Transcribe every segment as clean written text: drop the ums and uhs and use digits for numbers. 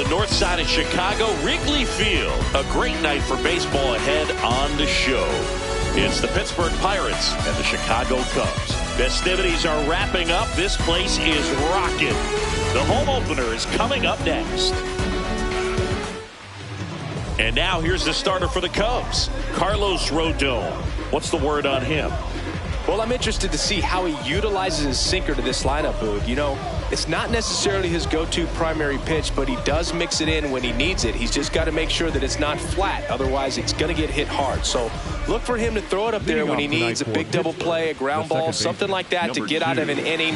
the north side of Chicago, Wrigley Field. A great night for baseball ahead on the show. It's the Pittsburgh Pirates and the Chicago Cubs. Festivities are wrapping up. This place is rocking. The home opener is coming up next. And now here's the starter for the Cubs, Carlos Rodon. What's the word on him? Well, I'm interested to see how he utilizes his sinker to this lineup, Boog. You know, it's not necessarily his go-to primary pitch, but he does mix it in when he needs it. He's just got to make sure that it's not flat. Otherwise, it's going to get hit hard. So look for him to throw it up there when he needs a big double play, a ground ball, something like that to get out of an inning.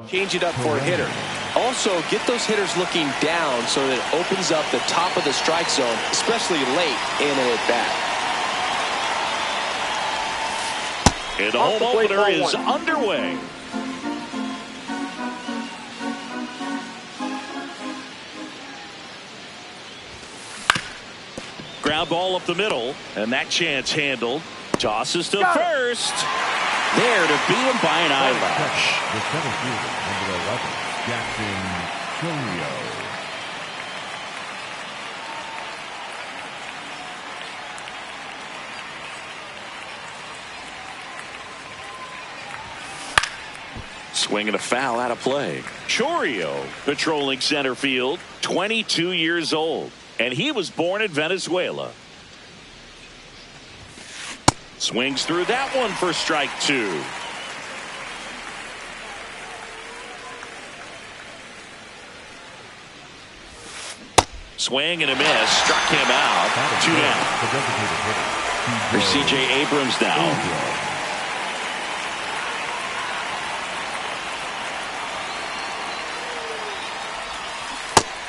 Change it up for a hitter. Also, get those hitters looking down so that it opens up the top of the strike zone, especially late in an at-bat. And the home opener is underway. Ground ball up the middle, and that chance handled. Tosses to first. There to beat him by an eyelash. The center fielder, number 11, Gm3 PIT CHC. Swing and a foul out of play. Chourio patrolling center field, 22 years old, and he was born in Venezuela. Swings through that one for strike two. Swing and a miss. Struck him out. 2 down. There's C.J. Abrams now.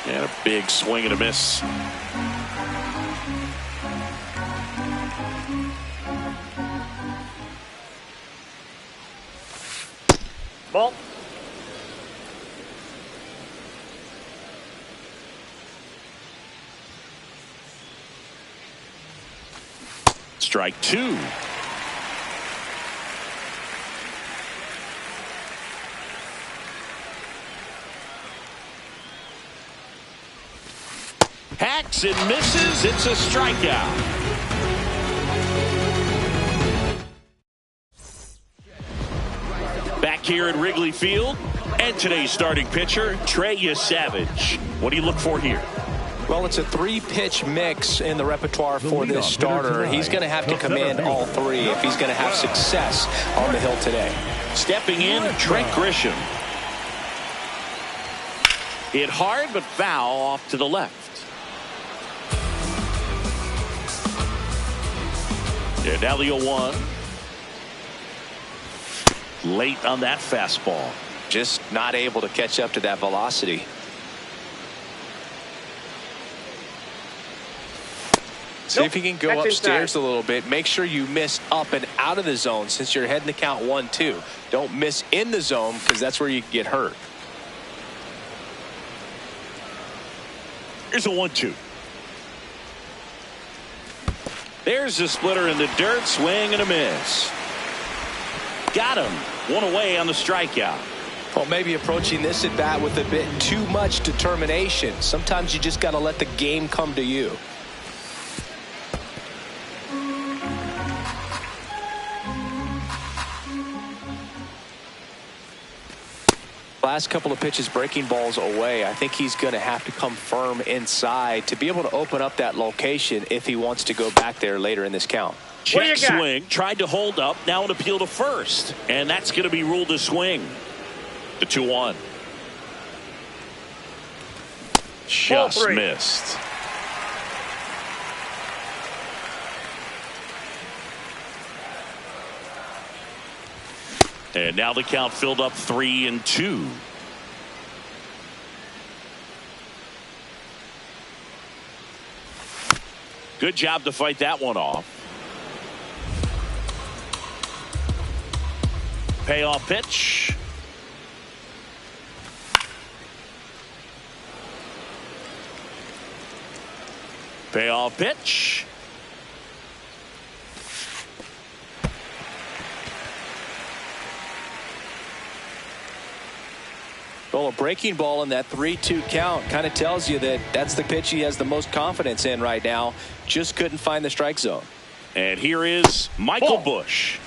And a big swing and a miss. Ball. Strike two. Hacks and misses. It's a strikeout. Back here at Wrigley Field, and today's starting pitcher, Trey Savage. What do you look for here? Well, it's a 3-pitch mix in the repertoire for this starter. He's going to have to command all three if he's going to have success on the hill today. Stepping in, Trent Grisham. Hit hard, but foul off to the left. Yeah, now the 0-1. Late on that fastball. Just not able to catch up to that velocity. See if you can go upstairs a little bit. Make sure you miss up and out of the zone since you're heading to count 1-2. Don't miss in the zone because that's where you can get hurt. Here's a 1-2. There's the splitter in the dirt. Swing and a miss. Got him. One away on the strikeout. Well, maybe approaching this at bat with a bit too much determination. Sometimes you just got to let the game come to you. Last couple of pitches breaking balls away. I think he's going to have to come firm inside to be able to open up that location if he wants to go back there later in this count. Check swing, tried to hold up, now an appeal to first, and that's going to be ruled a swing. The 2-1. Just missed. And now the count filled up 3-2. Good job to fight that one off. Payoff pitch. Payoff pitch. Well, a breaking ball in that 3-2 count kind of tells you that that's the pitch he has the most confidence in right now. Just couldn't find the strike zone. And here is Michael Busch.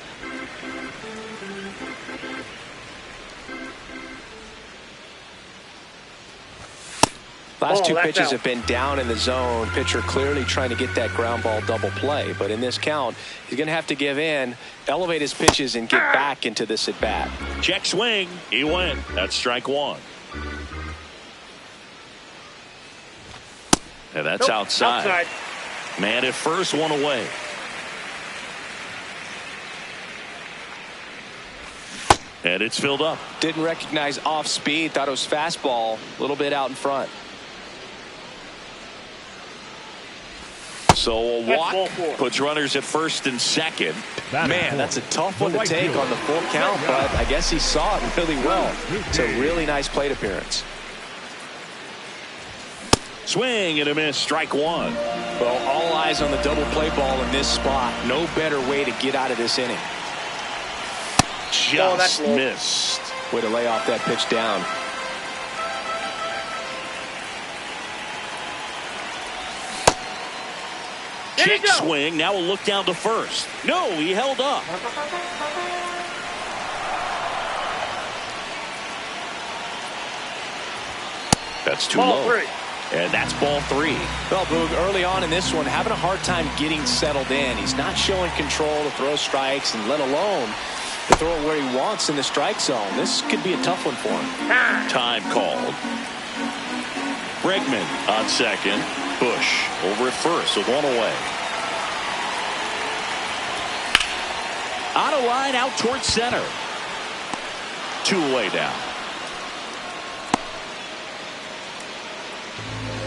Last two pitches have been down in the zone. Pitcher clearly trying to get that ground ball double play. But in this count, he's going to have to give in, elevate his pitches, and get back into this at bat. Check swing. He went. That's strike one. And that's outside. Man at first, one away. And it's filled up. Didn't recognize off speed. Thought it was fastball. A little bit out in front. So a walk puts runners at first and second. Man, that's a tough one to take on the full count, but I guess he saw it really well. It's a really nice plate appearance. Swing and a miss, strike one. Well, all eyes on the double play ball in this spot. No better way to get out of this inning. Just missed. Way to lay off that pitch down. Check swing. Now we'll look down to first. No, he held up. That's too low. And that's ball three. Well, Boog, early on in this one, having a hard time getting settled in. He's not showing control to throw strikes, and let alone to throw it where he wants in the strike zone. This could be a tough one for him. Time called. Bregman on second. Busch over at first with one away. On a line out towards center. Two away now.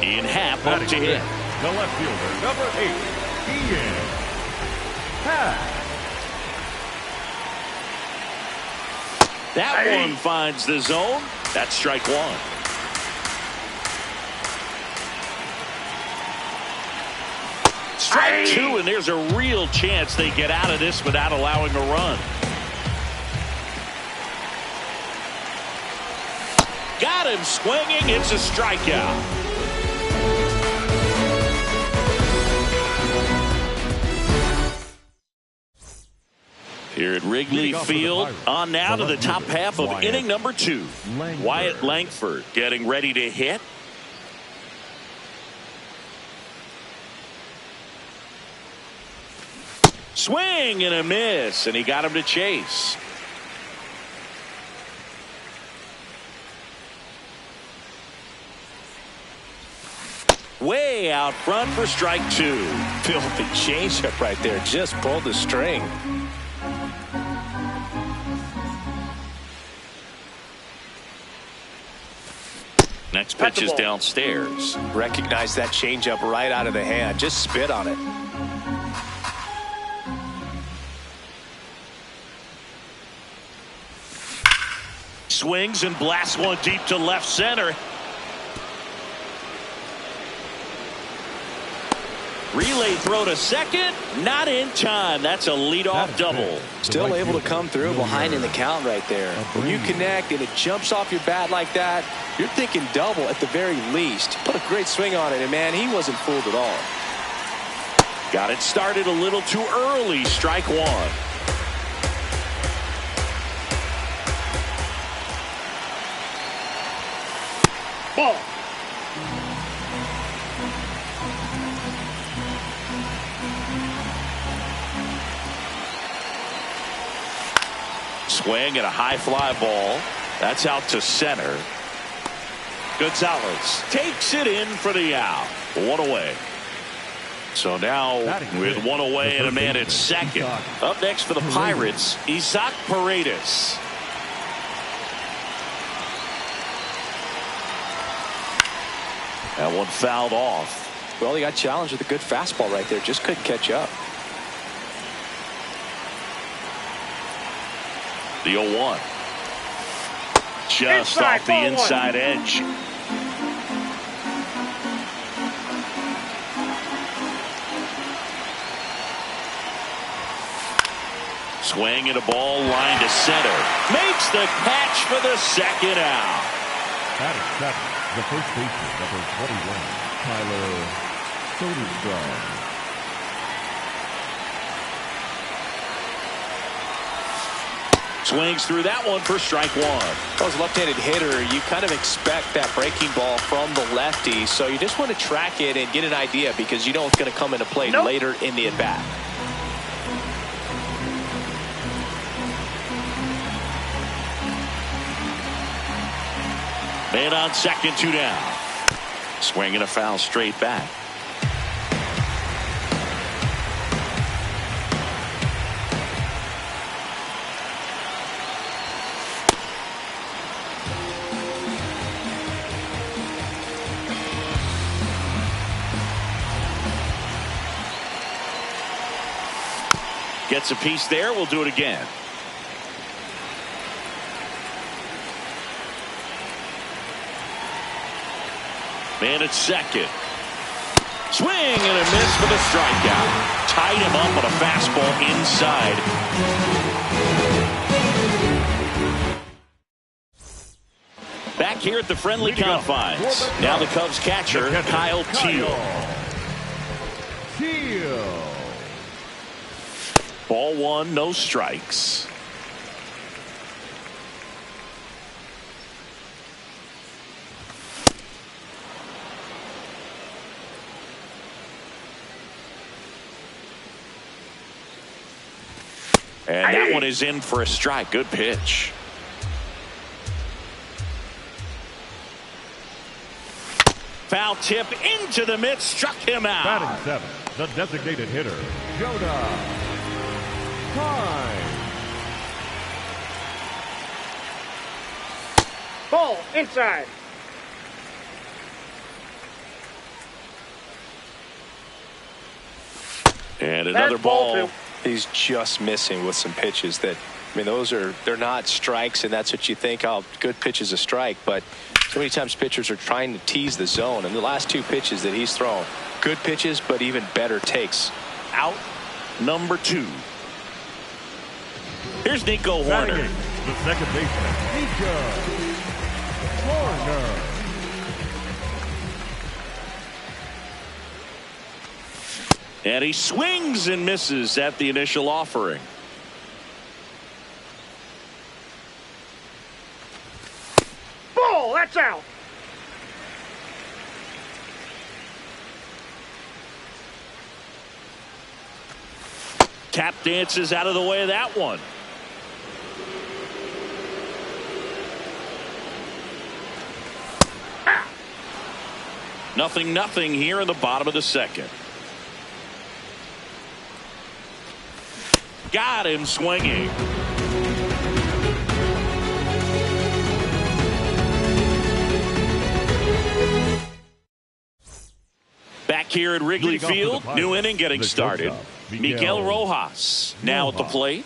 Ian Happ up to hit. The left fielder, number 8, Ian Happ. That one finds the zone. That's strike one. Strike two, and there's a real chance they get out of this without allowing a run. Got him swinging. It's a strikeout. Here at Wrigley Field, on now to the top half of inning number 2. Wyatt Langford getting ready to hit. Swing and a miss, and he got him to chase. Way out front for strike two. Filthy changeup right there. Just pulled the string. Next pitch is downstairs. Recognize that changeup right out of the hand. Just spit on it. Swings and blasts one deep to left center. Relay throw to second. Not in time. That's a leadoff double. Still able to come through behind in the count right there. When you connect and it jumps off your bat like that, you're thinking double at the very least. Put a great swing on it, and man, he wasn't fooled at all. Got it started a little too early. Strike one. Ball. Swing and a high fly ball. That's out to center. Gonzalez takes it in for the out. One away. So now with one away and a man at second. Up next for the Pirates, Isaac Paredes. That one fouled off. Well, he got challenged with a good fastball right there. Just couldn't catch up. The 0-1. Just off the inside edge. Swing and a ball line to center. Makes the catch for the second out. Batting seven, the first baseman, number 21, Tyler Soderstrom. Swings through that one for strike one. Well, as a left-handed hitter, you kind of expect that breaking ball from the lefty, so you just want to track it and get an idea because you know it's going to come into play later in the at-bat. Man on second, 2 down. Swing and a foul straight back. Gets a piece there. We'll do it again. Man at second. Swing and a miss for the strikeout. Tied him up on a fastball inside. Back here at the friendly confines. Now the Cubs catcher, Kyle Teel. Ball one, no strikes. And that one is in for a strike. Good pitch. Foul tip into the mid, struck him out. Batting seven, the designated hitter, Jonah Prime. Ball inside. And another ball. He's just missing with some pitches that, I mean, they're not strikes, and that's what you think, oh, good pitch is a strike, but so many times pitchers are trying to tease the zone, and the last two pitches that he's thrown, good pitches, but even better takes. Out number 2. Here's Nico Hoerner. The second baseman, Nico Hoerner. And he swings and misses at the initial offering. Ball, that's out. Tap dances out of the way of that one. Nothing here in the bottom of the second. Got him swinging. Back here at Wrigley Field, new inning getting started. Miguel Rojas now at the plate.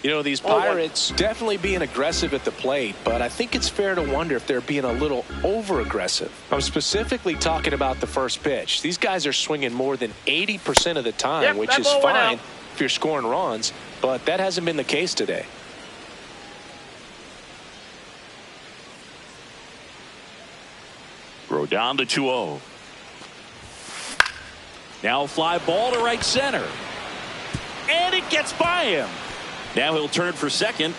You know, these Pirates definitely being aggressive at the plate, but I think it's fair to wonder if they're being a little over-aggressive. I'm specifically talking about the first pitch. These guys are swinging more than 80% of the time, which is fine if you're scoring runs, but that hasn't been the case today. Throw down to 2-0. Now a fly ball to right center. And it gets by him. Now he'll turn for second.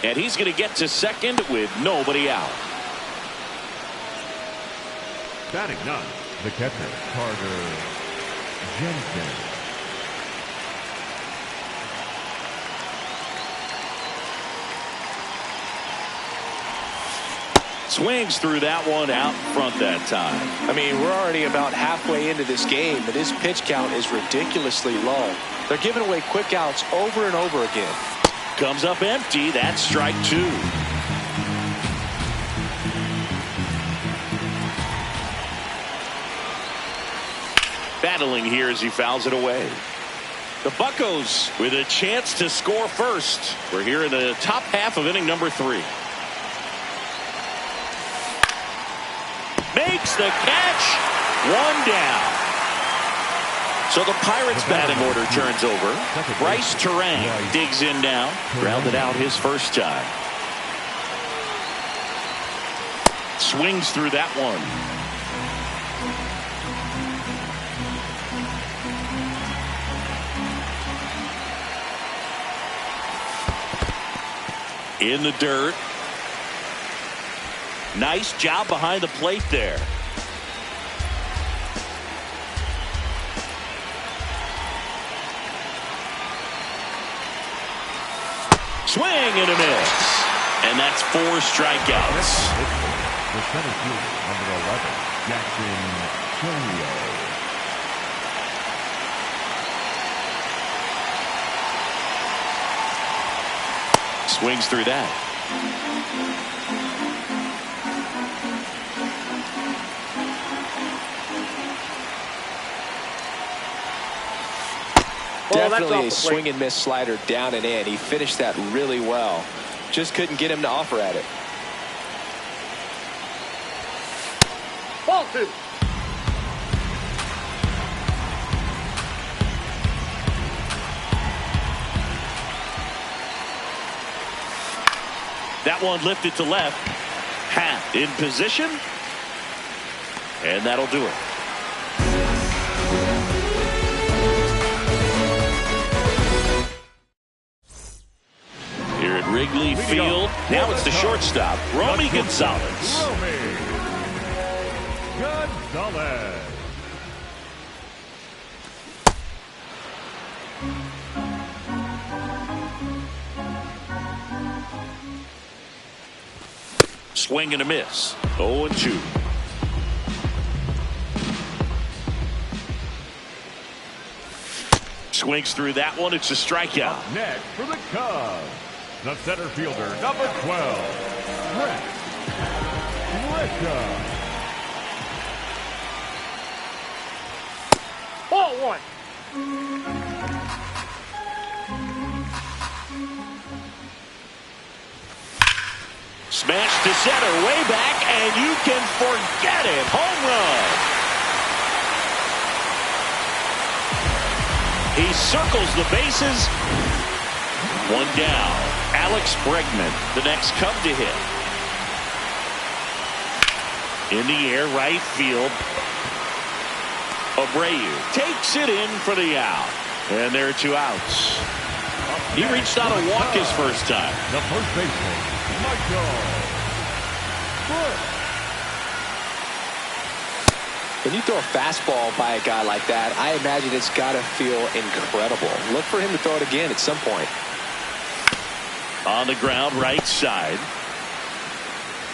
And he's going to get to second with nobody out. Batting ninth, the catcher, Carter Jensen. Swings through that one out front that time. I mean, we're already about halfway into this game, but his pitch count is ridiculously low. They're giving away quick outs over and over again. Comes up empty. That's strike 2. battling here as he fouls it away. The Buccos with a chance to score first. We're here in the top half of inning number 3. Makes the catch. 1 down. So the Pirates batting order turns over. Bryce Terang digs in now. Grounded out his first time. Swings through that one. In the dirt. Nice job behind the plate there. Swing and a miss. And that's 4 strikeouts. The center fielder, number 11, Gm3 PIT CHC. Swings through that. Definitely a swing and miss slider down and in. He finished that really well. Just couldn't get him to offer at it. Ball 2. That one lifted to left. Hat in position. And that'll do it. Here at Wrigley Field, now it's the shortstop, Romy Gonzalez. Swing and a miss. 0-2. Swings through that one. It's a strikeout. Up next for the Cubs, the center fielder, number 12, Rex Richa. Ball 1. Smash to center, way back, and you can forget it. Home run. He circles the bases. 1 down. Alex Bregman, the next Cub to hit. In the air, right field. Abreu takes it in for the out. And there are 2 outs. He reached out a walk his first time. The first baseman, Michael. When you throw a fastball by a guy like that, I imagine it's got to feel incredible. Look for him to throw it again at some point. On the ground, right side.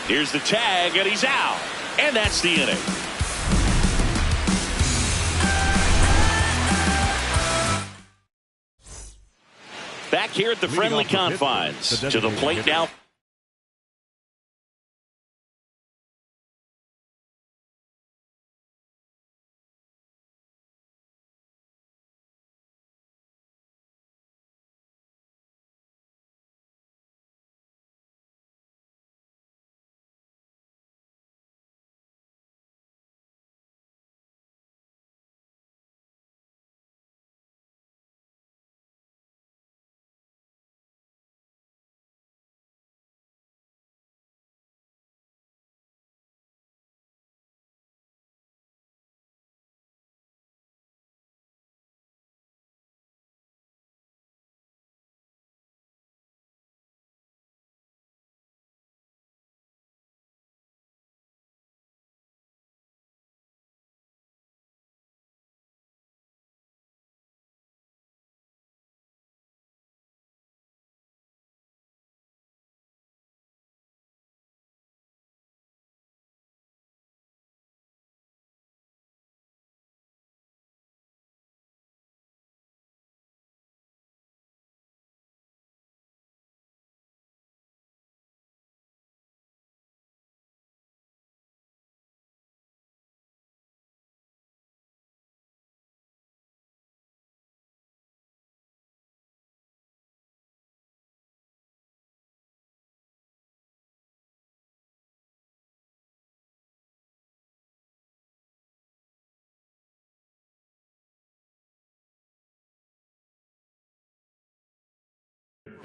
Here's the tag, and he's out. And that's the inning. Back here at the friendly confines. To the plate now.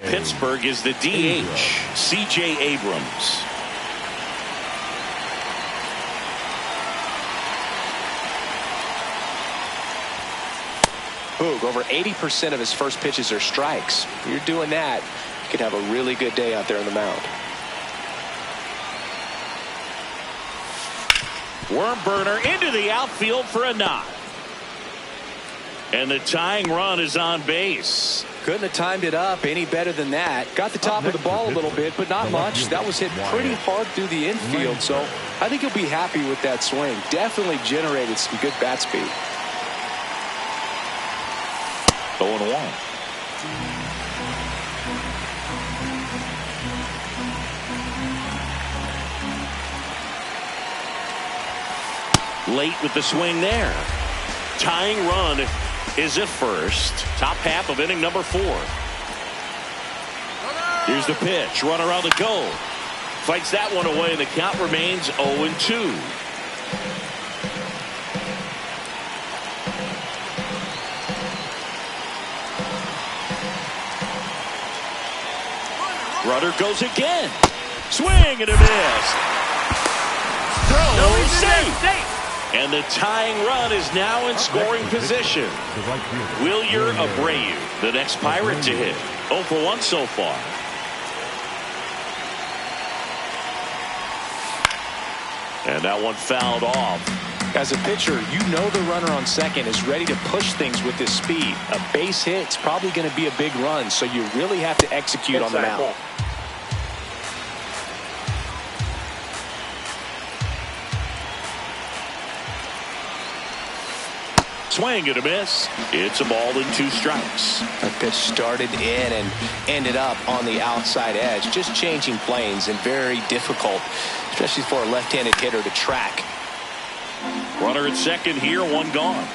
Pittsburgh is the DH, C.J. Abrams. Boog, over 80% of his first pitches are strikes. If you're doing that, you could have a really good day out there on the mound. Worm burner into the outfield for a knock. And the tying run is on base. Couldn't have timed it up any better than that. Got the top of the ball a little bit, but not much. That was hit pretty hard through the infield, so I think he'll be happy with that swing. Definitely generated some good bat speed. 0-1. Late with the swing there. Tying run is at first. Top half of inning number 4. Here's the pitch. Runner on the go. Fights that one away, and the count remains 0-2. Runner goes again. Swing and a miss. Throw safe. And the tying run is now in scoring position. Wilyer Abreu, the next Pirate to hit. 0 for 1 so far. And that one fouled off. As a pitcher, you know the runner on second is ready to push things with his speed. A base hit's probably going to be a big run, so you really have to execute on the mound. Swing and a miss. It's a ball and 2 strikes. That pitch started in and ended up on the outside edge. Just changing planes and very difficult, especially for a left-handed hitter to track. Runner at second here, 1 gone.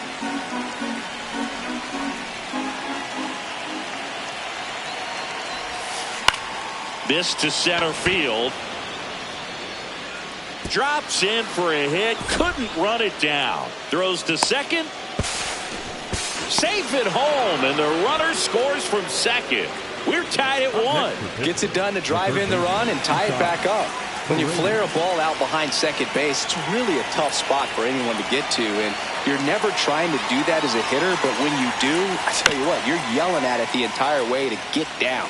This to center field. Drops in for a hit. Couldn't run it down. Throws to second. Safe at home, and the runner scores from second. We're tied at 1. Gets it done to drive in the run and tie it back up. When you flare a ball out behind second base, it's really a tough spot for anyone to get to, and you're never trying to do that as a hitter, but when you do, I tell you what, you're yelling at it the entire way to get down.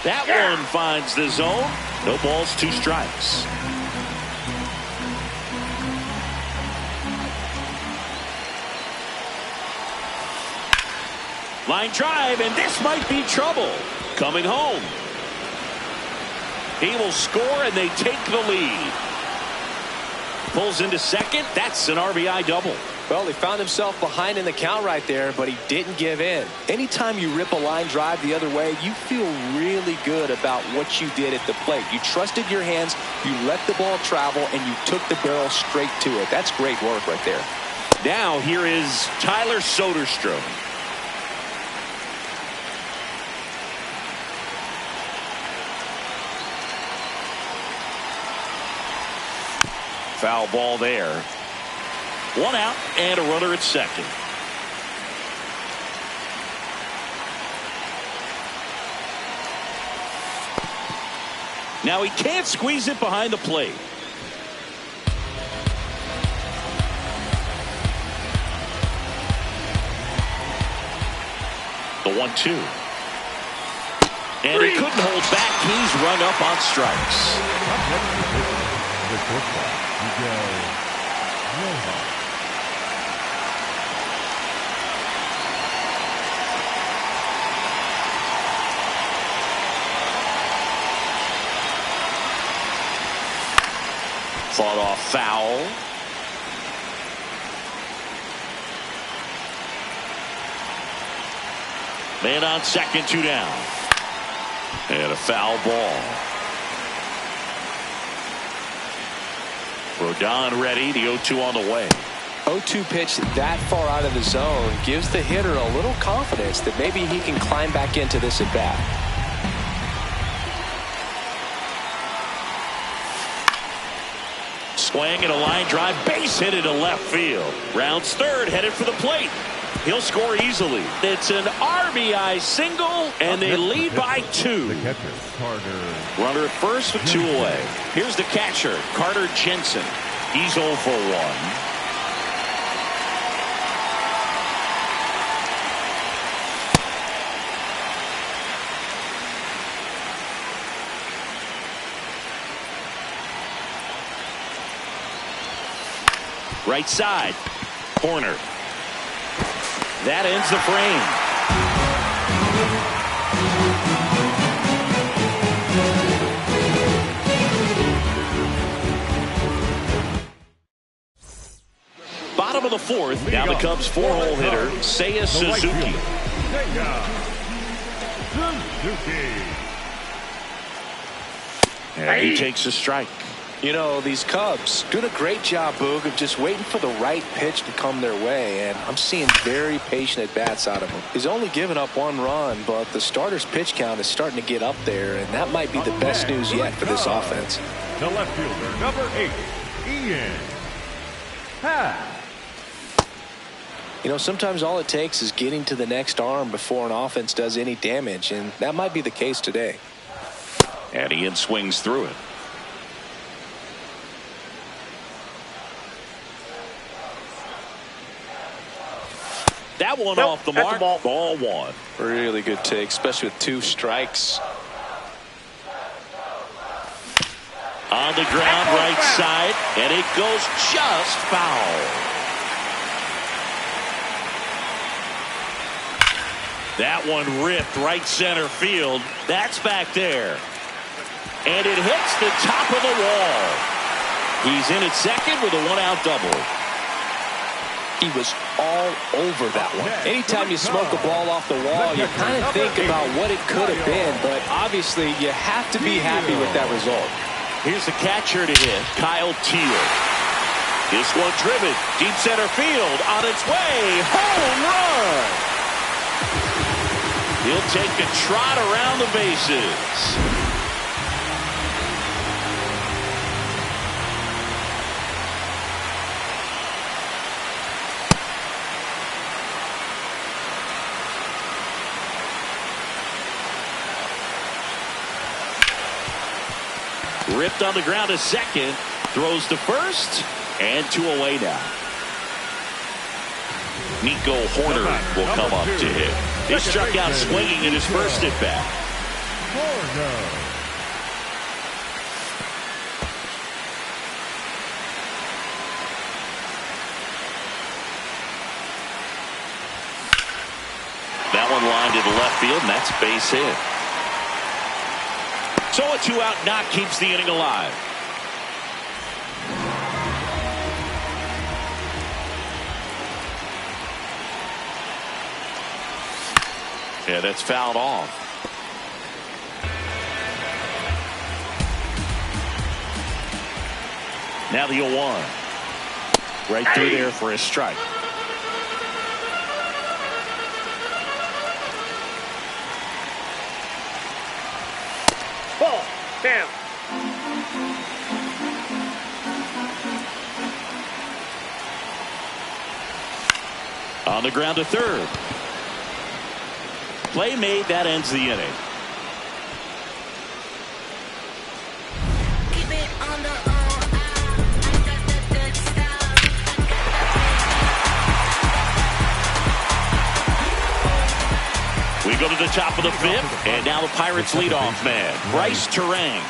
That one finds the zone. No balls, 2 strikes. Line drive, and this might be trouble. Coming home. He will score, and they take the lead. Pulls into second. That's an RBI double. Well, he found himself behind in the count right there, but he didn't give in. Anytime you rip a line drive the other way, you feel really good about what you did at the plate. You trusted your hands, you let the ball travel, and you took the barrel straight to it. That's great work right there. Now here is Tyler Soderstrom. Foul ball there. 1 out and a runner at second. Now he can't squeeze it behind the plate. The 1-2. And he couldn't hold back. He's rung up on strikes. Fought off foul. Man on second, 2 down. And a foul ball. Rodon ready. The 0-2 on the way. 0-2 pitch that far out of the zone gives the hitter a little confidence that maybe he can climb back into this at bat. Swing and a line drive, base hit into left field. Rounds third, headed for the plate. He'll score easily. It's an RBI single, and they lead by 2. The catcher, Carter. Runner at first with 2 away. Here's the catcher, Carter Jensen. He's 0 for 1. Right side, corner. That ends the frame. Bottom of the 4th. Now the Cubs 4-hole hitter, Seiya Suzuki. And he takes a strike. You know, these Cubs doing a great job, Boog, of just waiting for the right pitch to come their way, and I'm seeing very patient at-bats out of him. He's only given up 1 run, but the starter's pitch count is starting to get up there, and that might be the best news yet for this offense. The left fielder, number 8, Ian Happ. You know, sometimes all it takes is getting to the next arm before an offense does any damage, and that might be the case today. And Ian swings through it. That one off the mark. Ball 1. Really good take, especially with 2 strikes. On the ground, right side, and it goes just foul. That one ripped right center field. That's back there. And it hits the top of the wall. He's in at second with a 1-out double. He was all over that one. Anytime you smoke a ball off the wall, you kind of think about what it could have been, but obviously you have to be happy with that result. Here's the catcher to hit, Kyle Teal. This one driven, deep center field, on its way, home run! He'll take a trot around the bases. Ripped on the ground to second, throws to first, and 2 away now. Nico Horner will come up to hit. He struck out swinging in his first at bat. That one lined to the left field, and that's base hit. So a 2-out knock keeps the inning alive. Yeah, that's fouled off. Now the 0-1. Right through there for a strike. Ball. Down. On the ground to third. Play made, that ends the inning. We go to the top of the 5th, and now the Pirates leadoff man, Bryce Terang.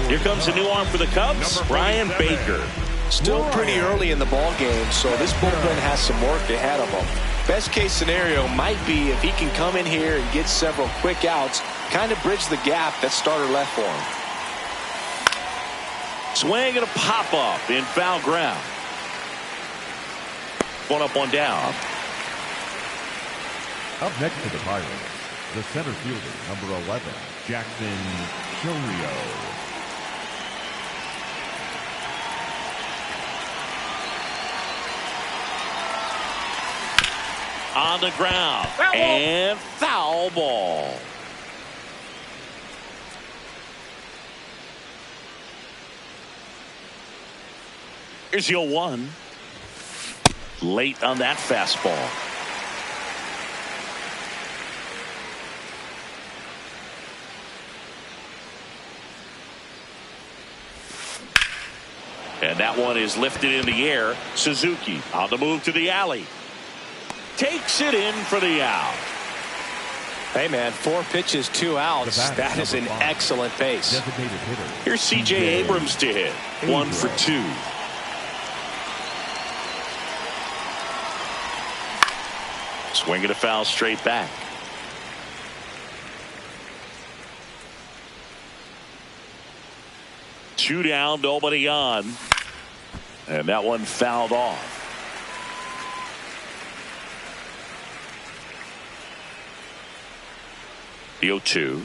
Here comes a new arm for the Cubs, Brian Baker. Still pretty early in the ball game, so this bullpen has some work ahead of him. Best case scenario might be if he can come in here and get several quick outs, kind of bridge the gap that starter left for him. Swing and a pop up in foul ground. 1 up, 1 down. Up next to the Pirates, the center fielder, number 11, Jackson Chourio. on the ground. And foul ball. Here's your 1. Late on that fastball. And that one is lifted in the air. Suzuki on the move to the alley. Takes it in for the out. Hey, man, 4 pitches, 2 outs. That is an excellent pace. Here's C.J. Abrams to hit. 1 for 2. Swinging a foul straight back. Two down, nobody on. And that one fouled off. The 0-2.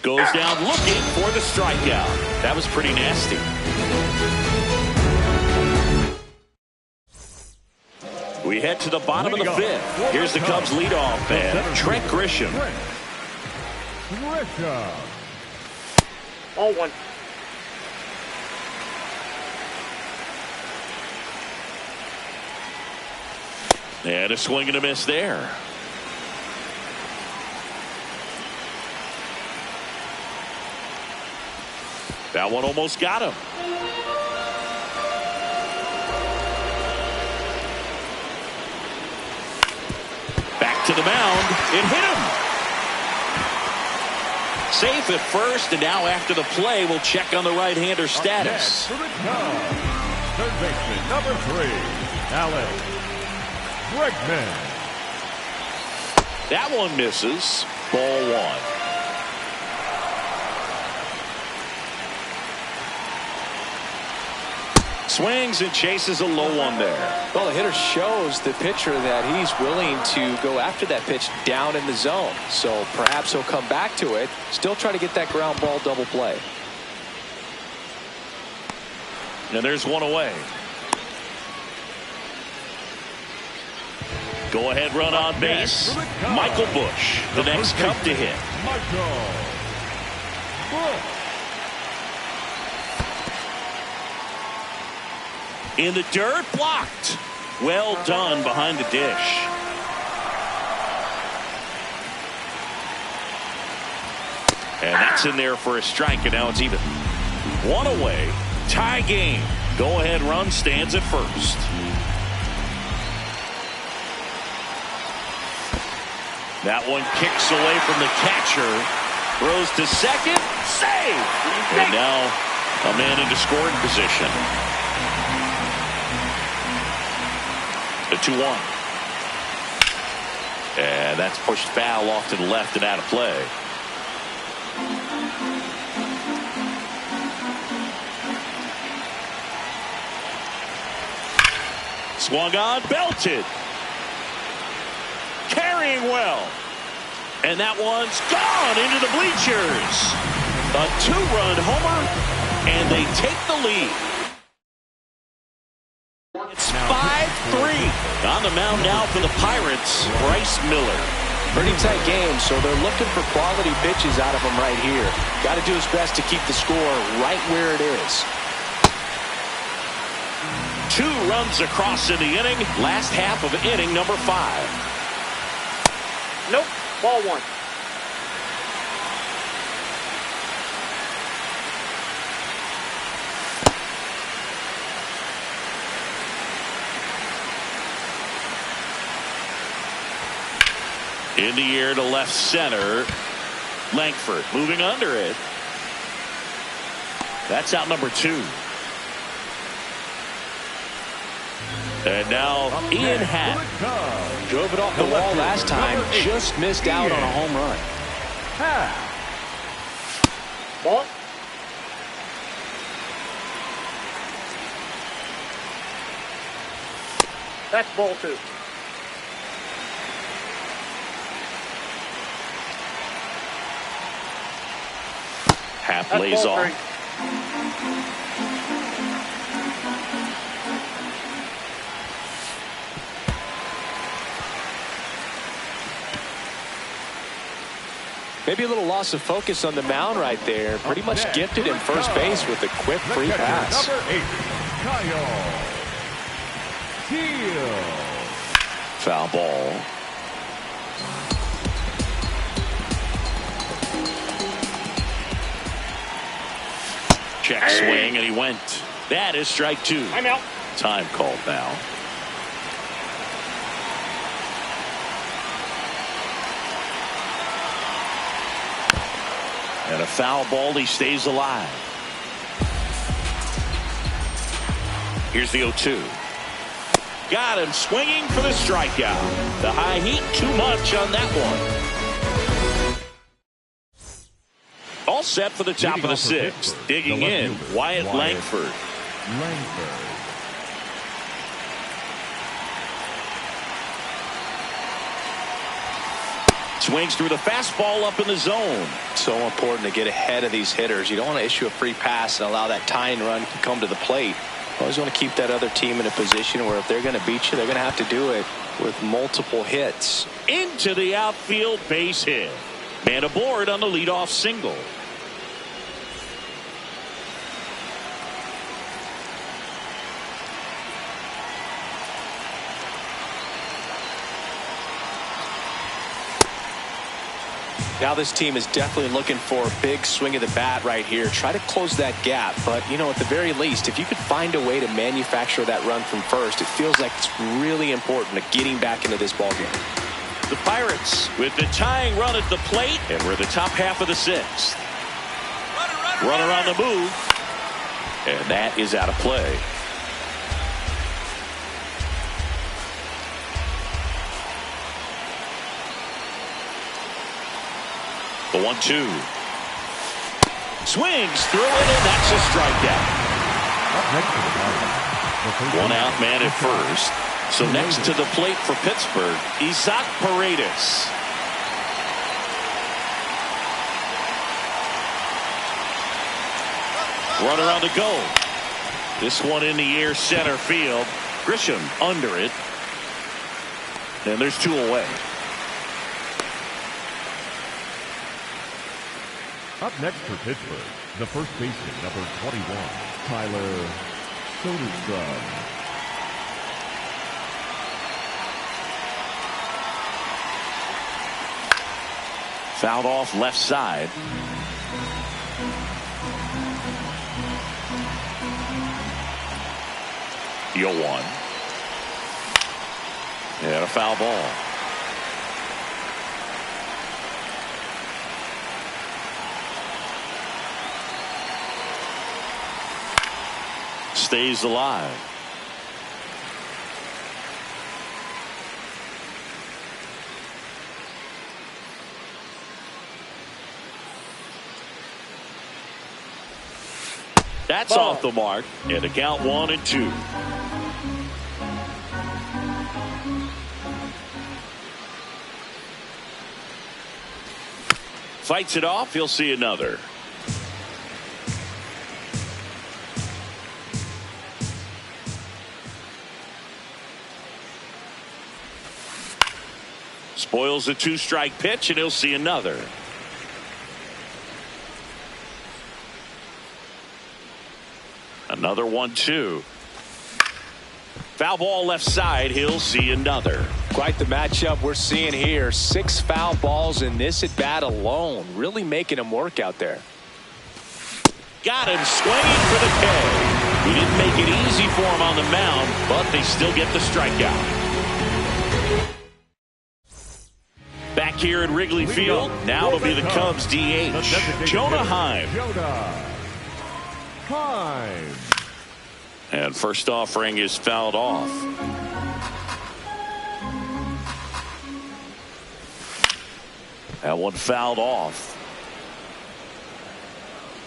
Goes down looking for the strikeout. That was pretty nasty. We head to the bottom of the 5th. Here's the Cubs leadoff man, Trent Grisham. 0-1. And a swing and a miss there. That one almost got him. Back to the mound. It hit him. Safe at first, and now after the play, we'll check on the right-hander status. Third baseman, number 3, Alex Bregman. That one misses. Ball 1. Swings and chases a low one there. Well, the hitter shows the pitcher that he's willing to go after that pitch down in the zone. So perhaps he'll come back to it. Still try to get that ground ball double play. And there's one away. Go ahead run on base. Michael Busch, the next Cub to hit. Michael Busch. In the dirt, blocked. Well done behind the dish. And that's in there for a strike, and now it's even. One away, tie game. Go ahead run stands at first. That one kicks away from the catcher. Throws to second. Save! And now a man into scoring position. The 2-1. And that's pushed foul off to the left and out of play. Swung on, belted. Carrying well. And that one's gone into the bleachers. A 2-run homer, and they take the lead. It's 5-3. On the mound now for the Pirates, Bryce Miller. Pretty tight game, so they're looking for quality pitches out of him right here. Got to do his best to keep the score right where it is. 2 runs across in the inning. Last half of inning number 5. Nope. Ball 1. In the air to left center. Langford moving under it. That's out number 2. And now Ian Happ. Drove it off the wall last time. Just missed out on a home run. Ball. That's ball 2. Happ That's lays ball off. 3. Maybe a little loss of focus on the mound right there. Pretty much gifted him first base with a quick free pass. Number 8, Kyle Steele. Foul ball. Check swing, and he went. That is strike 2. I'm out. Time called now. And a foul ball. He stays alive. Here's the 0-2. Got him swinging for the strikeout. The high heat, too much on that one. All set for the top of the 6th. Digging in, Wyatt Langford. Swings through the fastball up in the zone. So important to get ahead of these hitters. You don't want to issue a free pass and allow that tying run to come to the plate. You always want to keep that other team in a position where if they're going to beat you, they're going to have to do it with multiple hits. Into the outfield, base hit. Man aboard on the leadoff single. Now this team is definitely looking for a big swing of the bat right here. Try to close that gap. But, you know, at the very least, if you could find a way to manufacture that run from first, it feels like it's really important to getting back into this ballgame. The Pirates with the tying run at the plate, and we're the top half of the 6th. Runner on the move, and that is out of play. The 1-2. Swings through it, and that's a strikeout. One out man at first. So next to the plate for Pittsburgh, Isaac Paredes. Runner on the go. This one in the air, center field. Grisham under it. And there's 2 away. Up next for Pittsburgh, the first baseman, number 21, Tyler Soderstrom. Fouled off left side. The 0-1. And a foul ball. Stays alive. That's off the mark, and the count 1-2. Fights it off. He'll see another. Spoils the 2-strike pitch, and he'll see another. Another 1-2. Foul ball left side. He'll see another. Quite the matchup we're seeing here. 6 foul balls in this at bat alone. Really making him work out there. Got him swinging for the K. He didn't make it easy for him on the mound, but they still get the strikeout. Back here at Wrigley Field, now it'll be the Cubs DH, Jonah Heim. And first offering is fouled off. That one fouled off.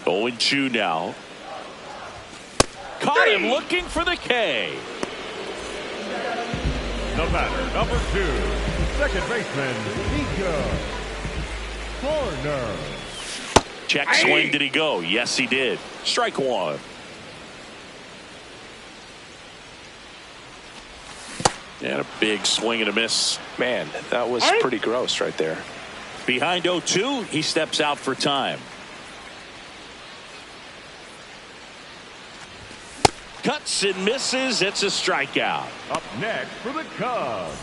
0-2 now. Caught him looking for the K. The batter, number 2. Second baseman, Nico Corner. Check swing. Did he go? Yes, he did. Strike 1. And a big swing and a miss. Man, that was pretty gross right there. Behind 0-2, he steps out for time. Cuts and misses. It's a strikeout. Up next for the Cubs.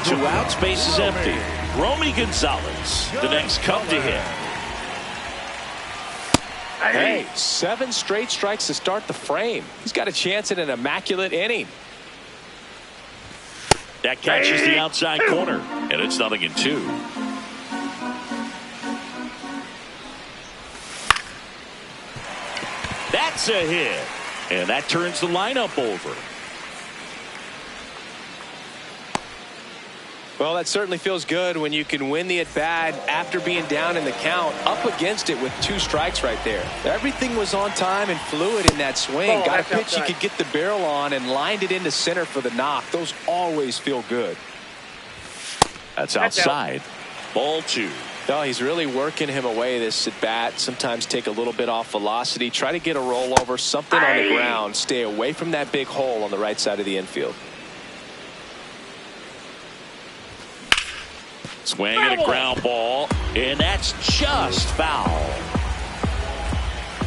2 outs, base is empty. Romy Gonzalez, the next Cub to hit. Hey, 7 straight strikes to start the frame. He's got a chance at an immaculate inning. That catches the outside corner, and it's 0-2. That's a hit, and that turns the lineup over. Well, that certainly feels good when you can win the at-bat after being down in the count, up against it with 2 strikes right there. Everything was on time and fluid in that swing. Got a pitch you could get the barrel on and lined it into center for the knock. Those always feel good. That's outside. Ball 2. Oh, he's really working him away this at-bat. Sometimes take a little bit off velocity. Try to get a rollover, something on the ground. Stay away from that big hole on the right side of the infield. Swing and a ground ball, and that's just foul.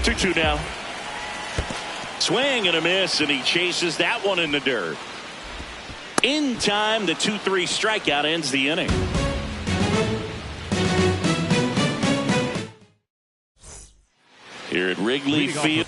2-2 now. Swing and a miss, and he chases that one in the dirt. In time, the 2-3 strikeout ends the inning. Here at Wrigley Field.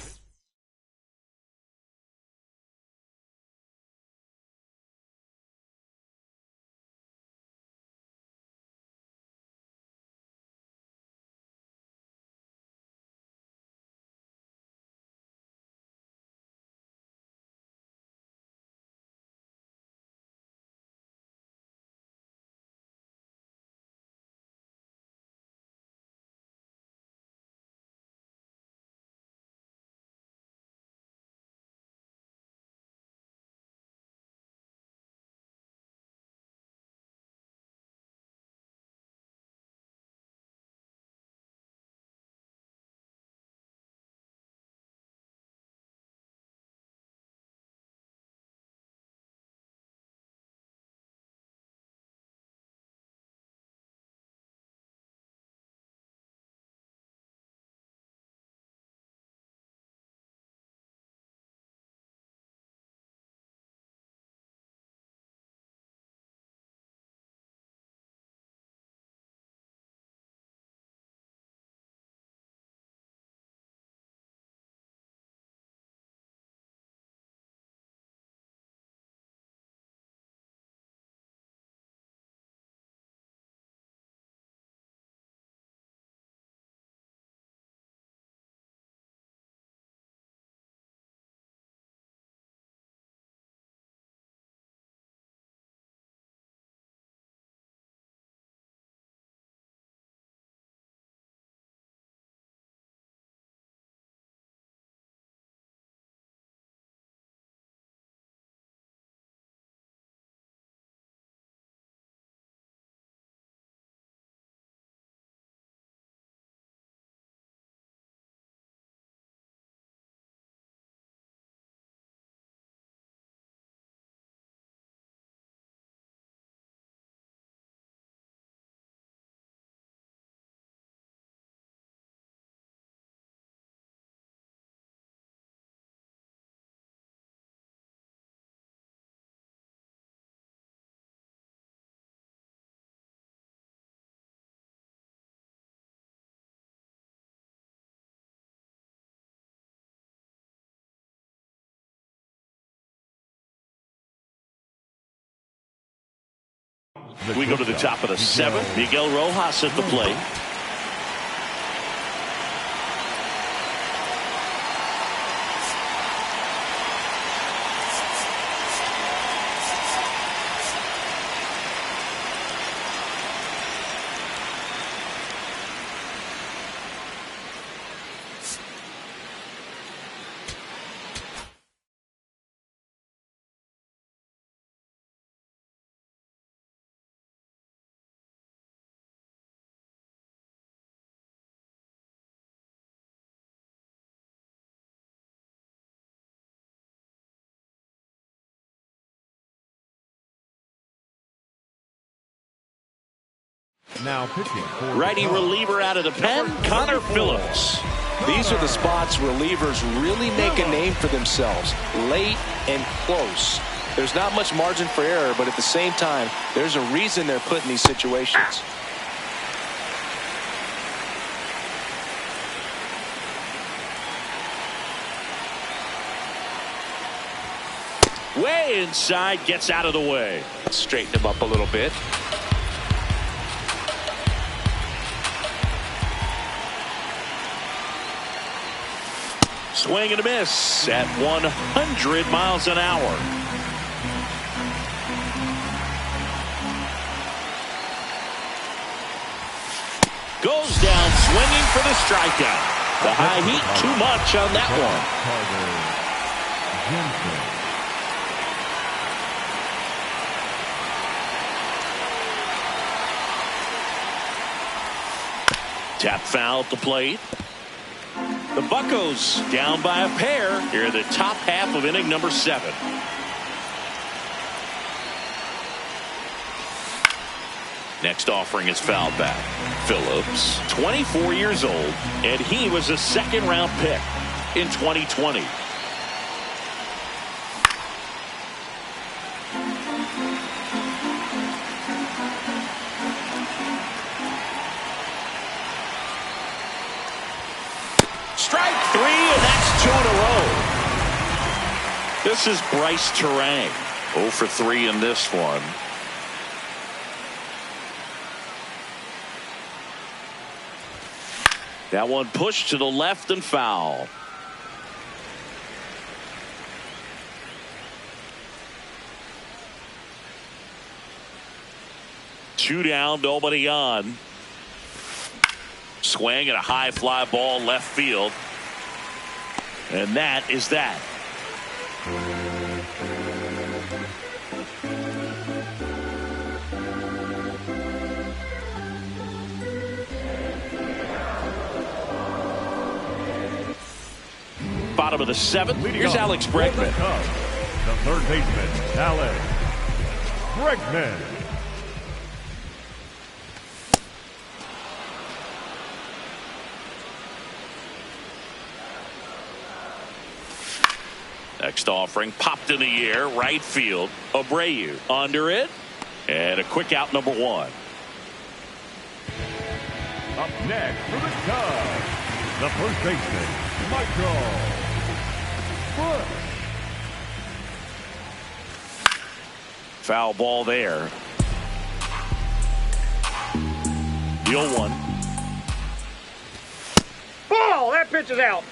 We go to the top of the 7th. Miguel Rojas at the plate. Now pitching for Righty reliever out of the pen, Connor Phillips. These are the spots relievers really make a name for themselves. Late and close. There's not much margin for error, but at the same time, there's a reason they're put in these situations. Way inside, gets out of the way. Straighten him up a little bit. Swing and a miss at 100 miles an hour. Goes down swinging for the strikeout. The high heat too much on that one. Tap foul at the plate. The Buccos down by a pair here in the top half of inning number 7. Next offering is fouled back. Phillips, 24 years old, and he was a second-round pick in 2020. Strike 3, and that's 2 in a row. This is Bryce Terang. 0 for 3 in this one. That one pushed to the left and foul. Two down, nobody on. Swing and a high fly ball left field. And that is that. Bottom of the 7th. Here's Alex Bregman. The third baseman, Alex Bregman. Next offering popped in the air, right field. Abreu under it, and a quick out, number 1. Up next for the Cubs, the first baseman, Michael Bush. Foul ball there. The 0-1. Ball! That pitch is out.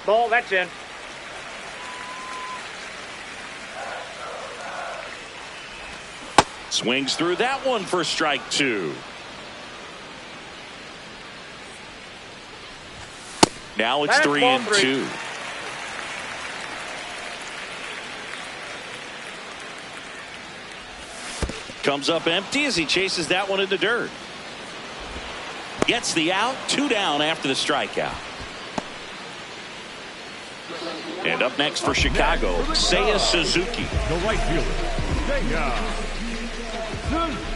Ball, that's in. Swings through that one for strike 2. Now it's 3 and 2. Comes up empty as he chases that one in the dirt. Gets the out, 2 down after the strikeout. And up next for Chicago, Seiya Suzuki. The right fielder, Seiya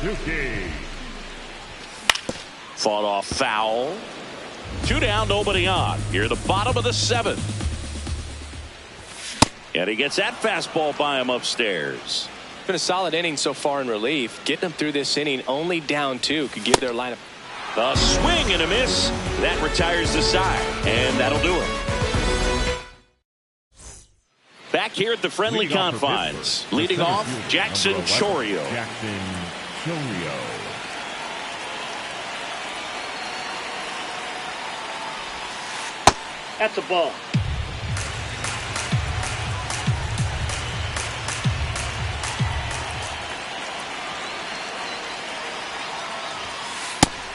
Suzuki. Fought off foul. 2 down, nobody on. Here at the bottom of the 7th. And he gets that fastball by him upstairs. Been a solid inning so far in relief. Getting them through this inning only down 2 could give their lineup. A swing and a miss. That retires the side. And that'll do it. Back here at the friendly confines. Leading off, Jackson Chourio. Jackson Chourio. That's a ball.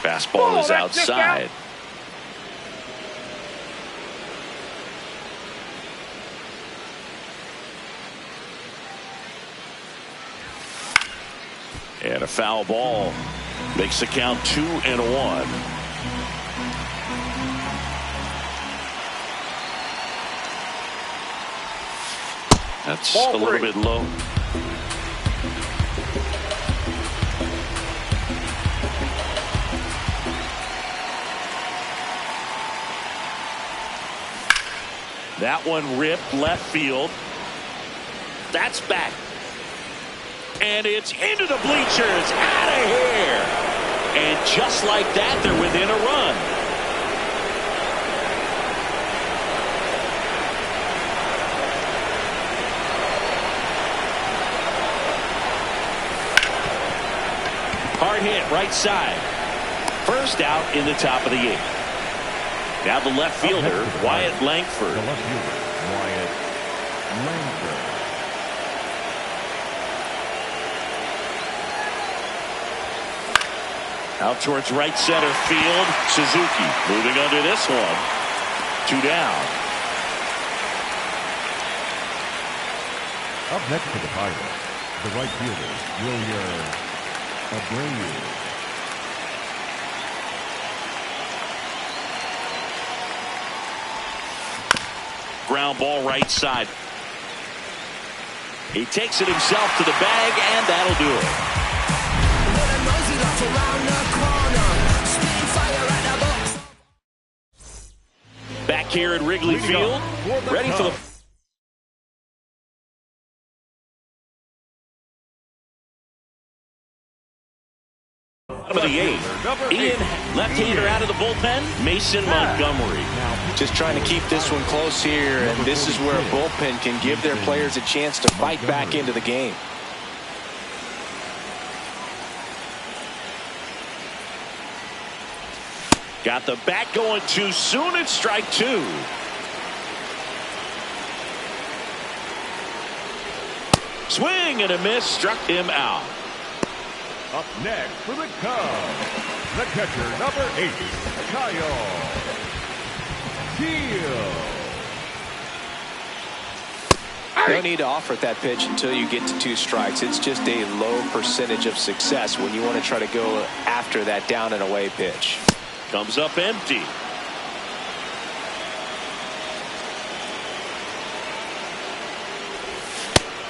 Fastball is that's just outside. out. And a foul ball makes the count 2-1. That's Ball a little three. bit low. That one ripped left field. That's back. And it's into the bleachers. Out of here. And just like that, they're within a run. Hard hit right side. First out in the top of the 8th. Now the left fielder, Wyatt Langford. The left fielder, Wyatt Langford. Out towards right center field. Suzuki moving under this one. 2 down. Up next for the Pirates, the right fielder, William Abreu. Ground ball right side. He takes it himself to the bag, and that'll do it. Back here at Wrigley Field, ready for the bottom of the 8th. Ian, left-hander out of the bullpen. Mason Montgomery. Just trying to keep this one close here, and this is where a bullpen can give their players a chance to fight back into the game. Got the bat going too soon. It's strike 2. Swing and a miss. Struck him out. Up next for the Cubs, the catcher, number 8, Kyle Keel. No need to offer at that pitch until you get to 2 strikes. It's just a low percentage of success when you want to try to go after that down and away pitch. Comes up empty.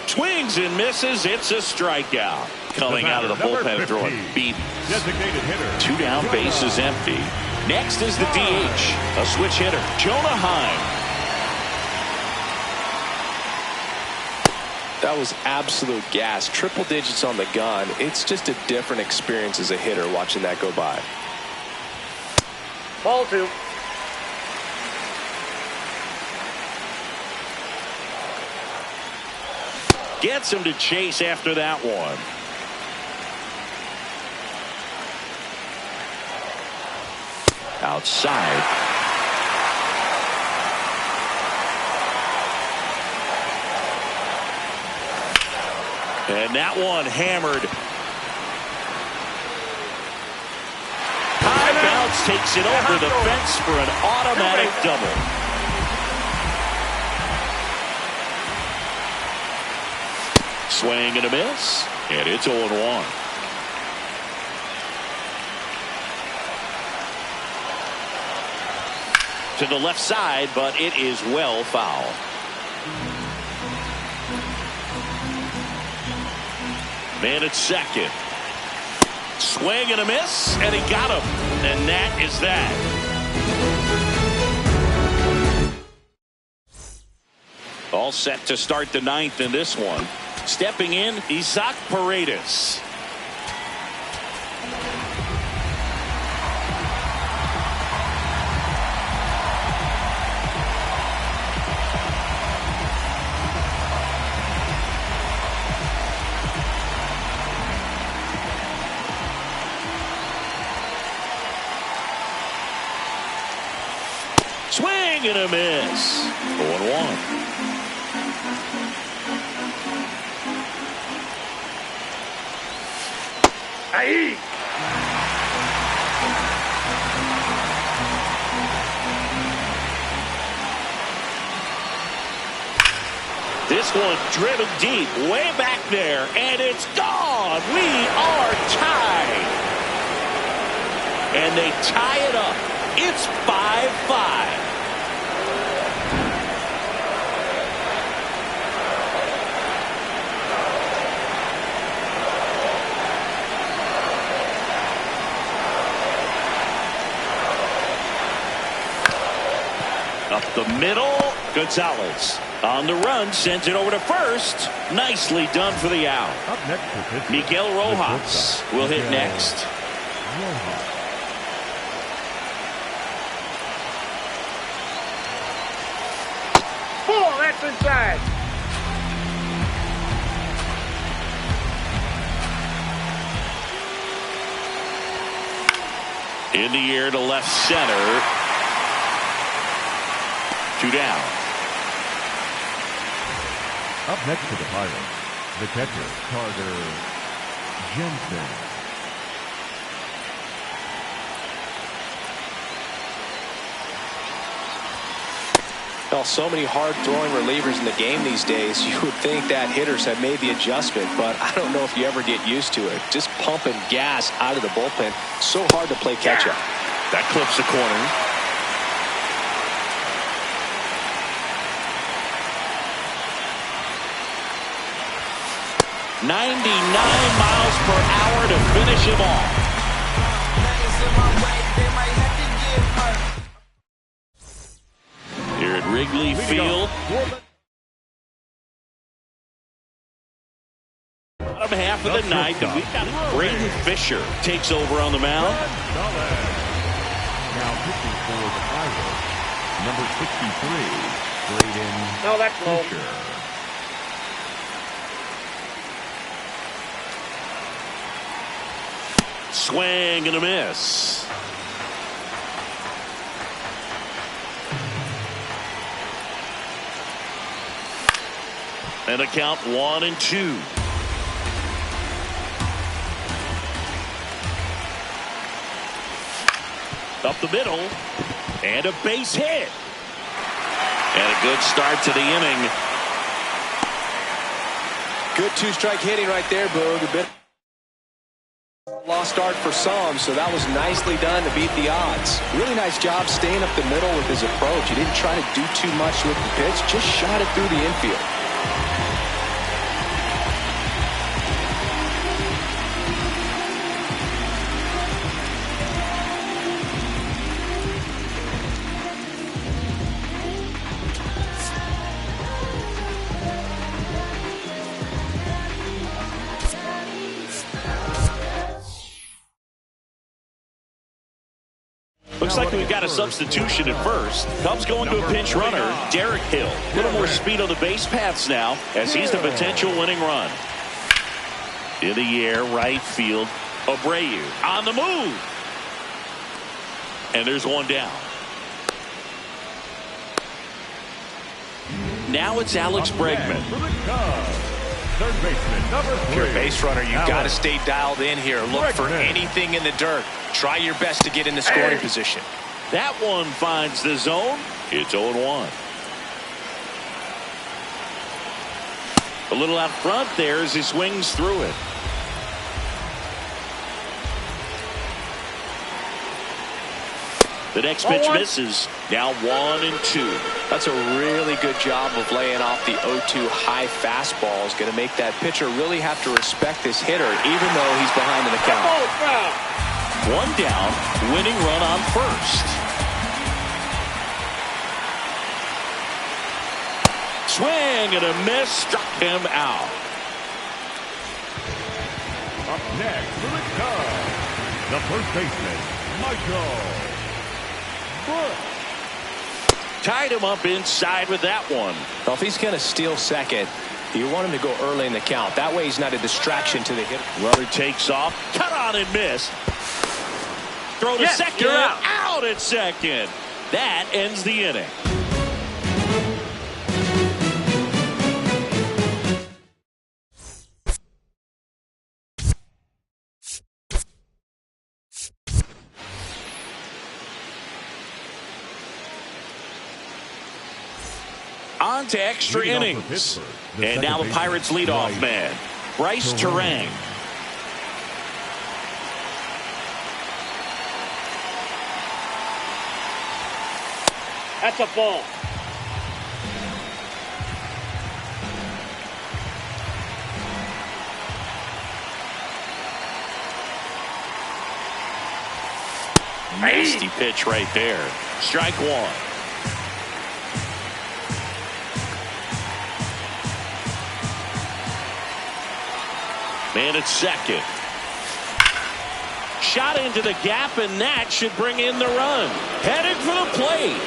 Swings and misses. It's a strikeout. Coming out of the bullpen throwing beat. Designated hitter. 2 down, bases empty. Next is the DH. A switch hitter, Jonah Heim. That was absolute gas. Triple digits on the gun. It's just a different experience as a hitter watching that go by. Ball 2. Gets him to chase after that one. Outside. And that one hammered. High bounce takes it over the fence for an automatic double. Swing and a miss, and it's 0-1. To the left side, but it is well foul. Man at second. Swing and a miss, and he got him. And that is that. All set to start the 9th in this one. Stepping in, Isaac Paredes. Swing and a miss. 0-1. Aye. This one driven deep, way back there, and it's gone. We are tied. And they tie it up. It's 5-5. Up the middle, Gonzalez on the run, sends it over to first. Nicely done for the out. Up next for Pittsburgh, Miguel Rojas will hit next. Rojas. Oh, that's inside. In the air to left center. 2 down. Up next for the Pirates, the catcher, Carter Jensen. Well, so many hard-throwing relievers in the game these days, you would think that hitters have made the adjustment, but I don't know if you ever get used to it. Just pumping gas out of the bullpen, so hard to play catch-up. That clips the corner. .99 miles per hour to finish him off. Here at Wrigley Field. Bottom half of the ninth, and we've got Braden Fisher takes over on the mound. Now pitching for the Pirates, number 63, Braden No, that's low. Fisher. Swing and a miss. And a count 1-2. Up the middle. And a base hit. And a good start to the inning. Good two-strike hitting right there, Boog. A bit lost start for some, so that was nicely done to beat the odds. Really nice job staying up the middle with his approach. He didn't try to do too much with the pitch, just shot it through the infield. Looks like we've got a substitution at first. Cubs going to a pinch runner, Derek Hill. A little more speed on the base paths now as he's the potential winning run. In the air, right field. Abreu on the move. And there's one down. Now it's Alex Bregman. For the Cubs, third baseman, number 3. If you're a base runner, you've got to stay dialed in here. Look for anything in the dirt. Try your best to get in the scoring position. That one finds the zone. It's 0-1. A little out front there as he swings through it. The next pitch misses. Now 1-2. That's a really good job of laying off the 0-2 high fastball. Is going to make that pitcher really have to respect this hitter, even though he's behind in the count. One down, winning run on first. Swing and a miss, struck him out. Up next for the Cubs, the first baseman, Michael Bush. Tied him up inside with that one. Well, if he's going to steal second, you want him to go early in the count. That way he's not a distraction to the hitter. Runner takes off, cut on and miss. Throw to second, out at second. That ends the inning. On to extra innings. And now the Pirates leadoff man, Bryce Terang. That's a ball. Nasty pitch right there. Strike one. Man at second. Shot into the gap, and that should bring in the run. Headed for the plate.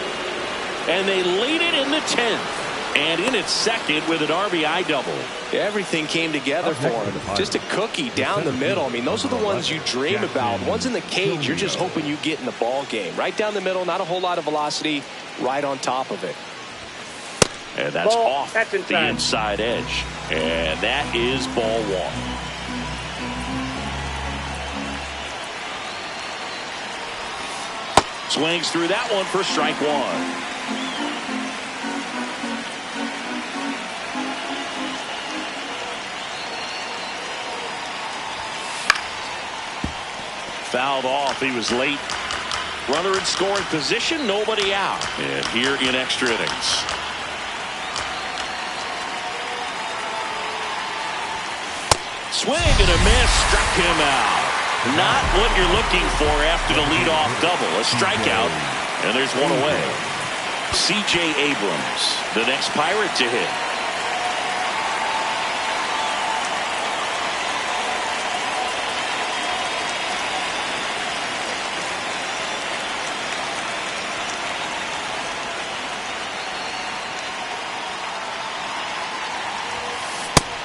And they lead it in the 10th. And in its second with an RBI double. Everything came together for him. Just a cookie down the middle. I mean, those are the ones you dream about. Ones in the cage, you're just hoping you get in the ball game. Right down the middle, not a whole lot of velocity, right on top of it. And that's off the inside edge. And that is ball one. Swings through that one for strike one. Fouled off. He was late. Runner in scoring position. Nobody out. And here in extra innings. Swing and a miss. Struck him out. Not what you're looking for after the leadoff double. A strikeout. And there's one away. C.J. Abrams, the next Pirate to hit.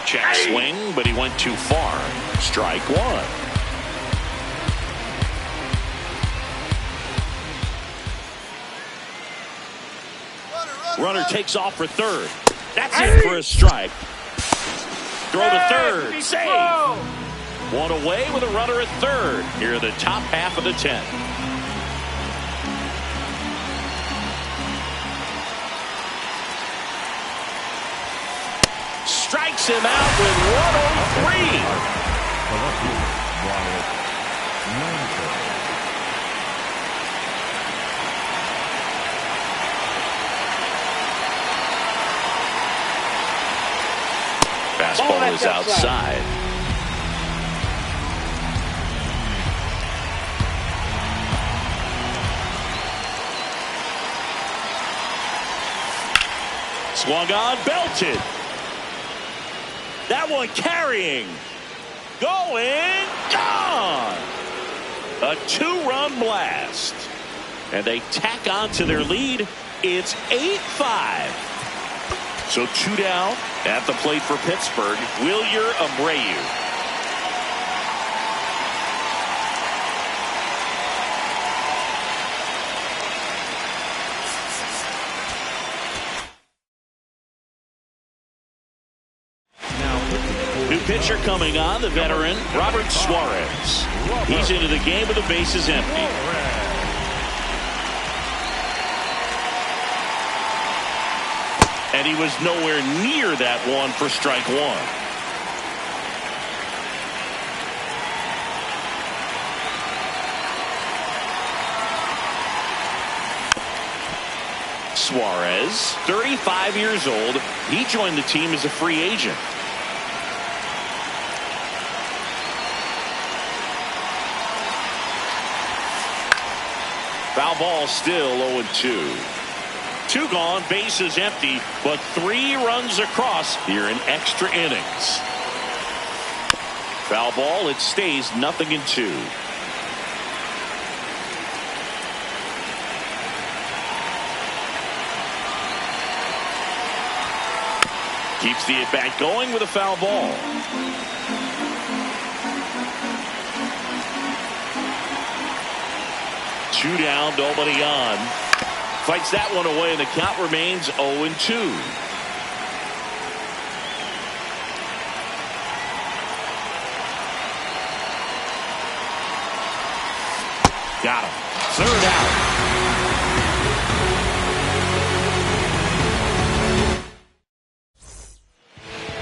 Check swing, but he went too far. Strike one. Runner takes off for third. That's it for a strike. Throw to third. Save. One away with a runner at third. Here are the top half of the 10th. Strikes him out with 103. Fastball is outside. Swung on, belted. That one carrying. Going, gone. A 2-run blast. And they tack on to their lead. It's 8-5. So 2 down at the plate for Pittsburgh. Wilyer Abreu. New pitcher coming on, the veteran Robert Suarez. He's into the game with the bases empty. And he was nowhere near that one for strike one. Suarez, 35 years old. He joined the team as a free agent. Foul ball, still 0-2. 2 gone, bases empty, but 3 runs across here in extra innings. Foul ball, it stays 0-2. Keeps the at-bat going with a foul ball. Two down, nobody on. Fights that one away, and the count remains 0-2. Got him. Third out.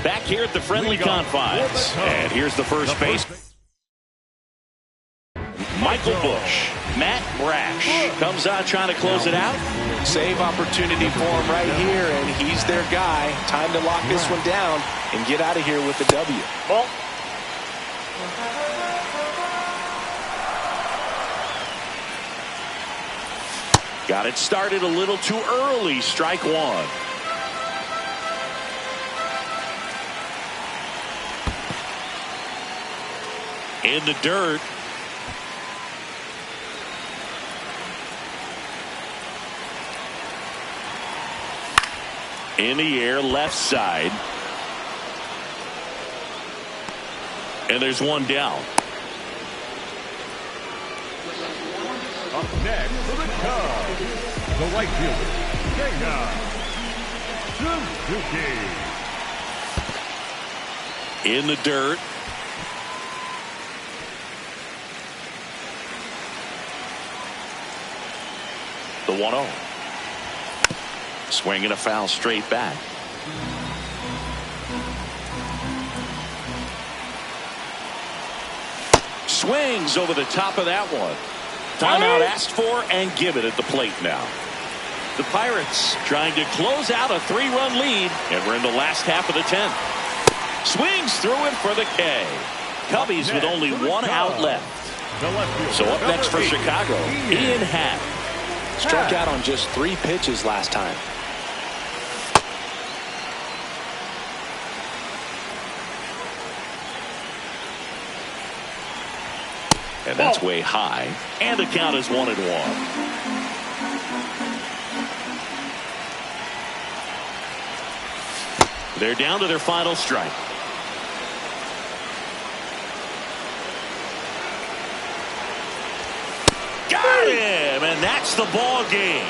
Back here at the friendly confines. And here's the first base. Michael Busch. Matt Brash comes out trying to close it out. Save opportunity for him right here, and he's their guy. Time to lock this one down and get out of here with the W. Ball. Got it started a little too early. Strike one. In the dirt. In the air, left side. And there's one down. Up next for the Cubs, the right fielder, Suzuki. In the dirt. The 1-0. Swinging a foul straight back. Swings over the top of that one. Timeout asked for and given at the plate now. The Pirates trying to close out a 3-run lead, and we're in the last half of the 10th. Swings through it for the K. Cubbies with only one out left. So up next for Chicago, Ian Happ. Struck out on just 3 pitches last time. And that's way high. And the count is 1-1. They're down to their final strike. Got him, and that's the ball game.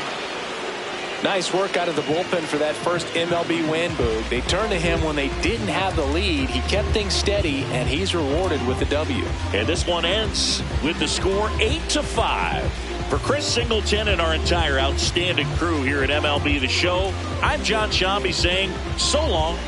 Nice work out of the bullpen for that first MLB win, Boog. They turned to him when they didn't have the lead. He kept things steady, and he's rewarded with the W. And this one ends with the score 8-5. For Chris Singleton and our entire outstanding crew here at MLB The Show, I'm John Shambi saying so long